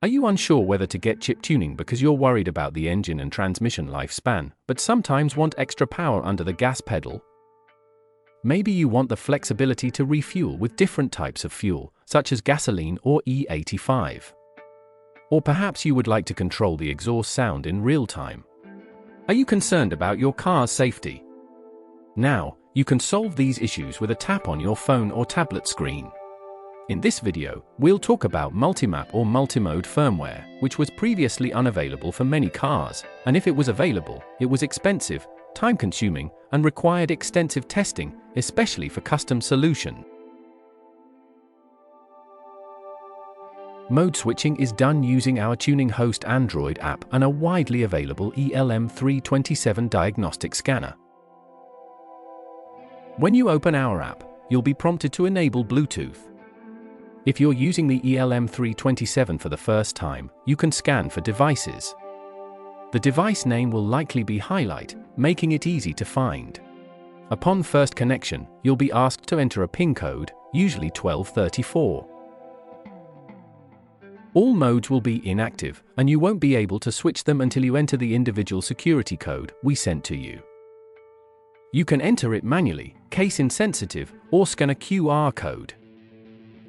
Are you unsure whether to get chip tuning because you're worried about the engine and transmission lifespan, but sometimes want extra power under the gas pedal? Maybe you want the flexibility to refuel with different types of fuel, such as gasoline or E85. Or perhaps you would like to control the exhaust sound in real time. Are you concerned about your car's safety? Now, you can solve these issues with a tap on your phone or tablet screen. In this video, we'll talk about Multimap or multimode firmware, which was previously unavailable for many cars, and if it was available, it was expensive, time-consuming, and required extensive testing, especially for custom solution. Mode switching is done using our TuningHost Android app and a widely available EDC17 diagnostic scanner. When you open our app, you'll be prompted to enable Bluetooth. If you're using the EDC17 for the first time, you can scan for devices. The device name will likely be highlighted, making it easy to find. Upon first connection, you'll be asked to enter a PIN code, usually 1234. All modes will be inactive, and you won't be able to switch them until you enter the individual security code we sent to you. You can enter it manually, case insensitive, or scan a QR code.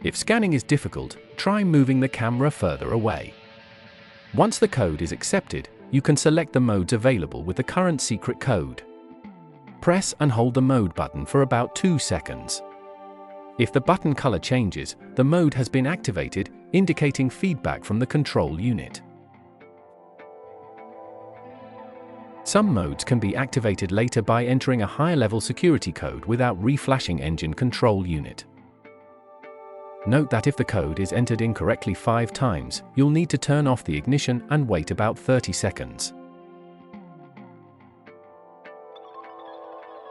If scanning is difficult, try moving the camera further away. Once the code is accepted, you can select the modes available with the current secret code. Press and hold the mode button for about 2 seconds. If the button color changes, the mode has been activated, indicating feedback from the control unit. Some modes can be activated later by entering a higher-level security code without reflashing engine control unit. Note that if the code is entered incorrectly 5 times, you'll need to turn off the ignition and wait about 30 seconds.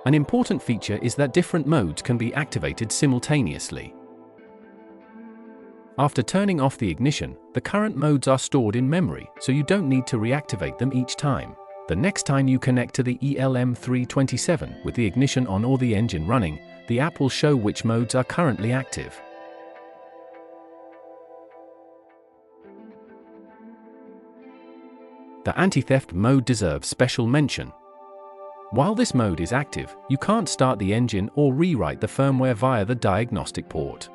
An important feature is that different modes can be activated simultaneously. After turning off the ignition, the current modes are stored in memory, so you don't need to reactivate them each time. The next time you connect to the EDC17 with the ignition on or the engine running, the app will show which modes are currently active. The anti-theft mode deserves special mention. While this mode is active, you can't start the engine or rewrite the firmware via the diagnostic port.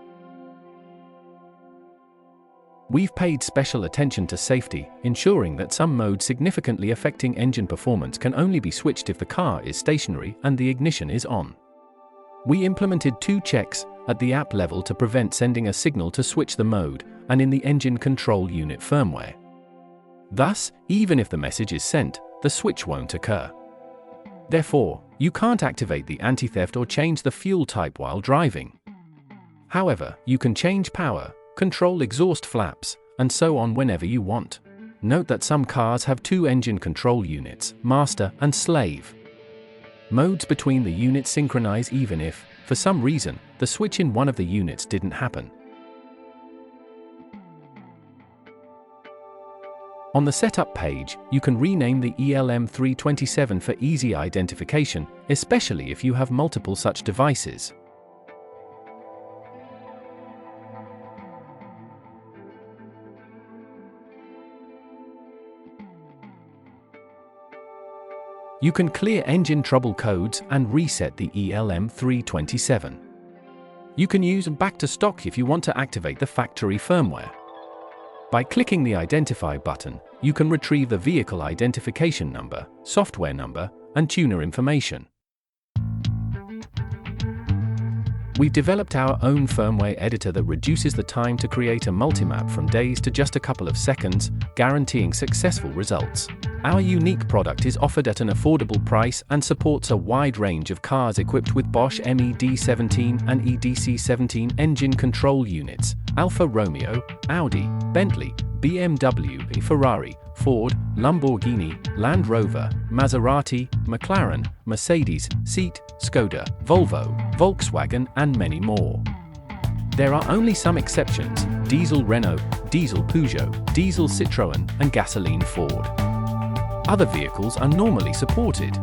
We've paid special attention to safety, ensuring that some modes significantly affecting engine performance can only be switched if the car is stationary and the ignition is on. We implemented 2 checks at the app level to prevent sending a signal to switch the mode, and in the engine control unit firmware. Thus, even if the message is sent, the switch won't occur. Therefore, you can't activate the anti-theft or change the fuel type while driving. However, you can change power, control exhaust flaps, and so on whenever you want. Note that some cars have 2 engine control units, master and slave. Modes between the units synchronize even if, for some reason, the switch in one of the units didn't happen. On the setup page, you can rename the EDC17 for easy identification, especially if you have multiple such devices. You can clear engine trouble codes and reset the EDC17. You can use back to stock if you want to activate the factory firmware. By clicking the Identify button, you can retrieve the vehicle identification number, software number, and tuner information. We've developed our own firmware editor that reduces the time to create a multimap from days to just a couple of seconds, guaranteeing successful results. Our unique product is offered at an affordable price and supports a wide range of cars equipped with Bosch MED17 and EDC17 engine control units, Alfa Romeo, Audi, Bentley, BMW, Ferrari, Ford, Lamborghini, Land Rover, Maserati, McLaren, Mercedes, Seat, Skoda, Volvo, Volkswagen, and many more. There are only some exceptions: diesel Renault, diesel Peugeot, diesel Citroën, and gasoline Ford. Other vehicles are normally supported.